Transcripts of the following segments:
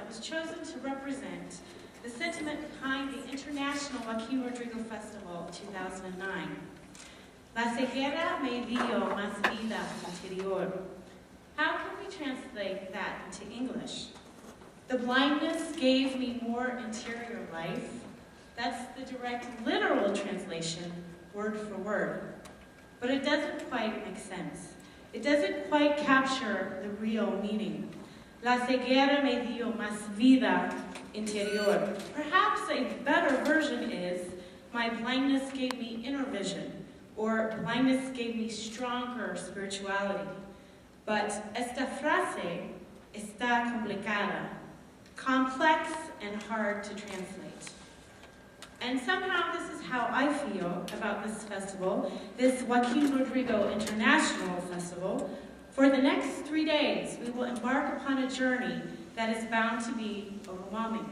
was chosen to represent the sentiment behind the International Joaquín Rodrigo Festival 2009. La ceguera me dio más vida interior. How can we translate that into English? The blindness gave me more interior life. That's the direct literal translation, word for word. But it doesn't quite make sense. It doesn't quite capture the real meaning. La ceguera me dio más vida interior. Perhaps a better version is, my blindness gave me inner vision, or blindness gave me stronger spirituality. But esta frase está complicada, complex and hard to translate. And somehow this is how I feel about this festival, this Joaquín Rodrigo International Festival. For the next 3 days, we will embark upon a journey that is bound to be overwhelming.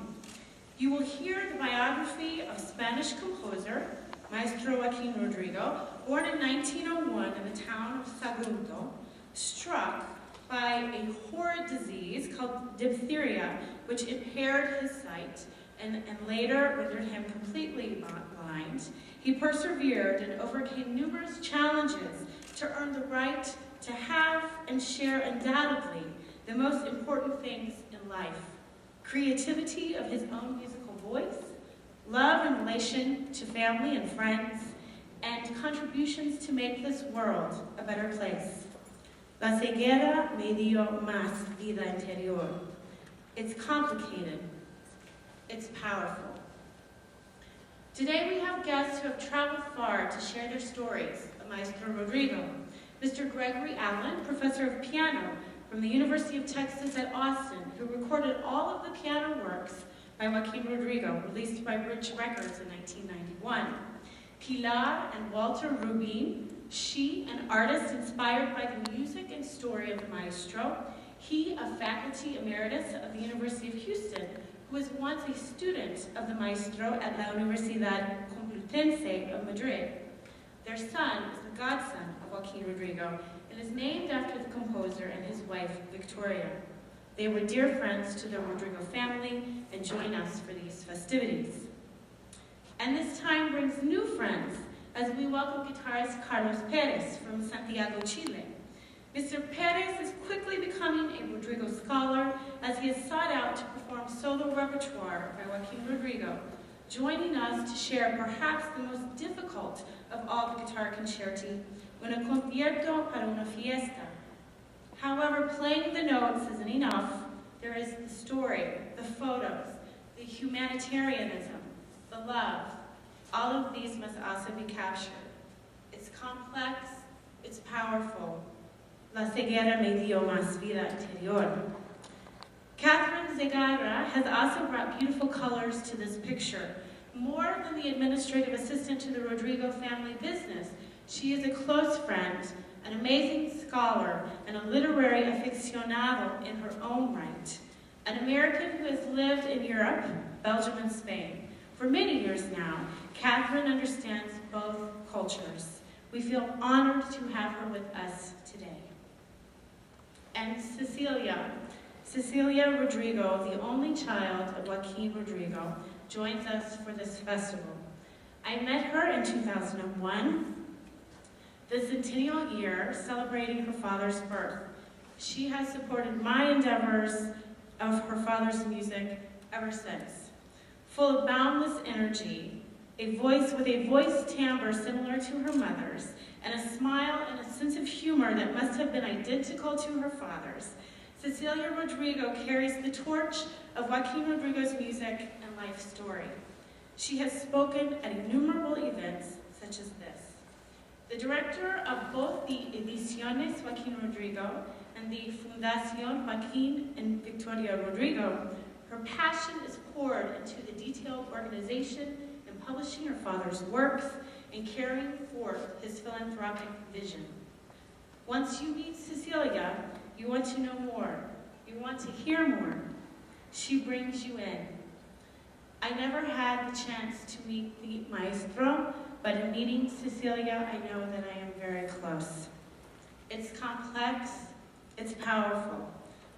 You will hear the biography of Spanish composer, Maestro Joaquín Rodrigo, born in 1901 in the town of Sagunto, struck by a horrid disease called diphtheria, which impaired his sight and later rendered him completely blind. He persevered and overcame numerous challenges to earn the right to have and share undoubtedly the most important things in life: creativity of his own musical voice, love and relation to family and friends, and contributions to make this world a better place. La ceguera me dio más vida interior. It's complicated. It's powerful. Today we have guests who have traveled far to share their stories of Maestro Rodrigo. Mr. Gregory Allen, professor of piano from the University of Texas at Austin, who recorded all of the piano works by Joaquín Rodrigo, released by Rich Records in 1991. Pilar and Walter Rubin, she an artist inspired by the music and story of the maestro, he a faculty emeritus of the University of Houston, who was once a student of the maestro at La Universidad Complutense of Madrid. Their son is the godson of Joaquín Rodrigo and is named after the composer and his wife, Victoria. They were dear friends to the Rodrigo family and join us for these festivities. And this time brings new friends as we welcome guitarist Carlos Perez from Santiago, Chile. Mr. Perez is quickly becoming a Rodrigo scholar as he has sought out to perform solo repertoire by Joaquín Rodrigo, joining us to share perhaps the most difficult of all the guitar concerti, Un concierto para una fiesta. However, playing the notes isn't enough. There is the story, the photos, the humanitarianism, the love. All of these must also be captured. It's complex, it's powerful. La ceguera me dio más vida interior. Katherine Zegarra has also brought beautiful colors to this picture. More than the administrative assistant to the Rodrigo family business, she is a close friend, an amazing scholar, and a literary aficionado in her own right. An American who has lived in Europe, Belgium, and Spain. For many years now, Katherine understands both cultures. We feel honored to have her with us today. And Cecilia Rodrigo, the only child of Joaquín Rodrigo, joins us for this festival. I met her in 2001, the centennial year celebrating her father's birth. She has supported my endeavors of her father's music ever since. Full of boundless energy, with a voice timbre similar to her mother's, and a smile and a sense of humor that must have been identical to her father's, Cecilia Rodrigo carries the torch of Joaquín Rodrigo's music and life story. She has spoken at innumerable events such as this. The director of both the Ediciones Joaquín Rodrigo and the Fundación Joaquín and Victoria Rodrigo, her passion is poured into the detailed organization and publishing her father's works and carrying forth his philanthropic vision. Once you meet Cecilia, you want to know more. You want to hear more. She brings you in. I never had the chance to meet the maestro, but in meeting Cecilia, I know that I am very close. It's complex, it's powerful.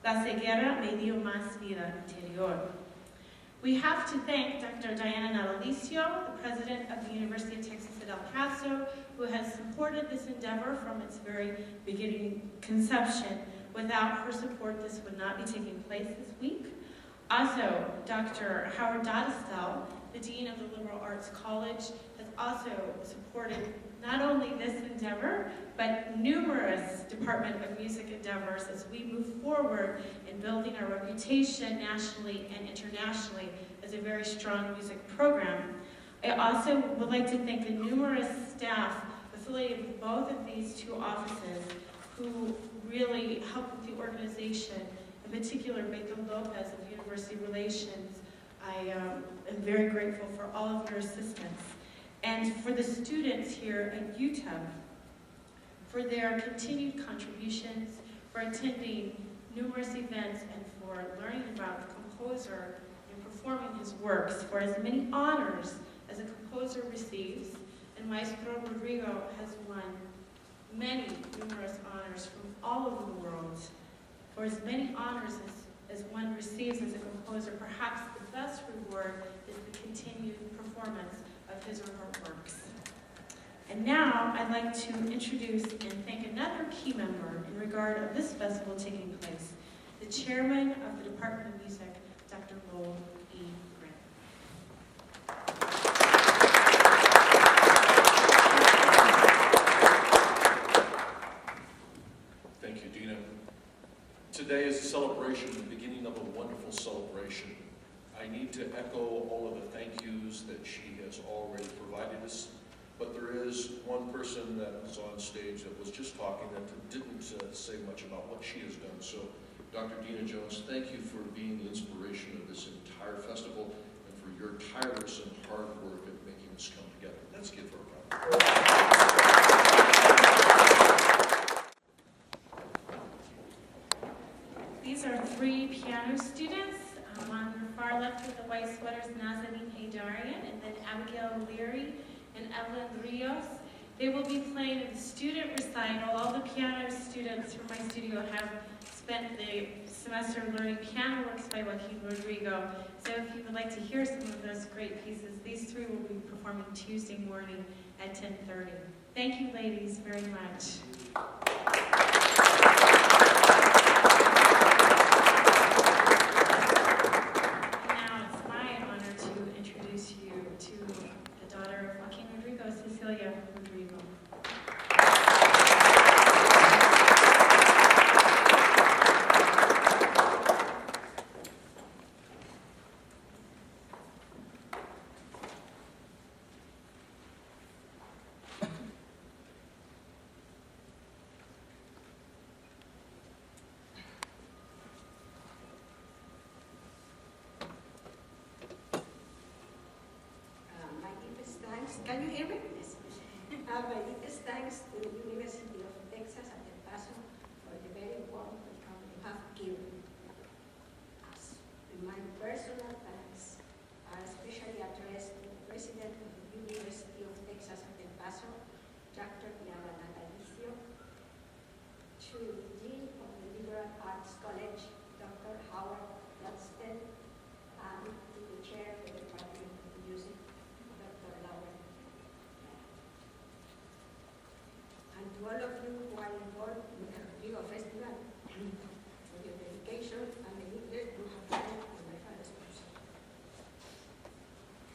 La ceguera me dio más vida interior. We have to thank Dr. Diana Natalicio, the president of the University of Texas at El Paso, who has supported this endeavor from its very beginning conception. Without her support, this would not be taking place this week. Also, Dr. Howard Dodestel, the Dean of the Liberal Arts College, has also supported not only this endeavor, but numerous Department of Music endeavors as we move forward in building our reputation nationally and internationally as a very strong music program. I also would like to thank the numerous staff affiliated with both of these two offices who really helped with the organization, in particular Beto Lopez of University Relations. I am very grateful for all of your assistance. And for the students here at UTEP, for their continued contributions, for attending numerous events, and for learning about the composer and performing his works, for as many honors as a composer receives. And Maestro Rodrigo has won many numerous honors from all over the world. For as many honors as one receives as a composer, perhaps the best reward is the continued performance of his or her works. And now I'd like to introduce and thank another key member in regard of this festival taking place, the chairman of the Department of Music, Dr. Lowell E. Grant. Thank you, Dena. Today is a celebration, the beginning of a wonderful celebration. I need to echo all of the thank yous that she has already provided us, but there is one person that was on stage that was just talking that didn't say much about what she has done. So, Dr. Dena Jones, thank you for being the inspiration of this entire festival and for your tireless and hard work at making this come together. Let's give her a round. These are 3 piano students. On the far left with the white sweaters, Nazanin Haydarian, and then Abigail Leary and Evelyn Rios. They will be playing in the student recital. All the piano students from my studio have spent the semester learning piano works by Joaquín Rodrigo. So if you would like to hear some of those great pieces, these 3 will be performing Tuesday morning at 10:30. Thank you, ladies, very much. Cecilia Rodrigo. My deepest thanks. Can you hear me? My deepest thanks to the University of Texas at El Paso for the very warm welcome you have given us. My personal thanks are especially addressed to the President of the University of Texas at El Paso, Dr. Dena Natalicio, to the Dean of the Liberal Arts College, Dr. Howard Dodestel, and to the Chair of the Department of Music, Dr. Lauren. And to all of you who are involved in the Rodrigo Festival, for your dedication and the interest you have shown in my father's music.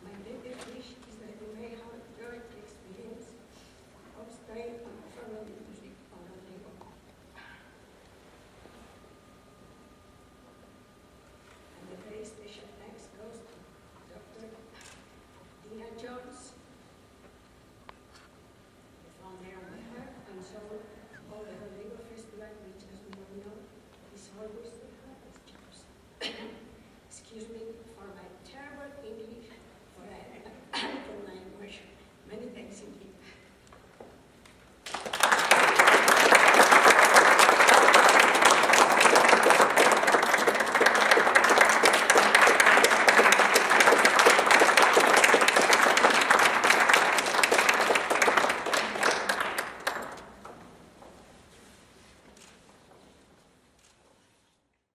My greatest wish is that you may have enjoyed the experience of staying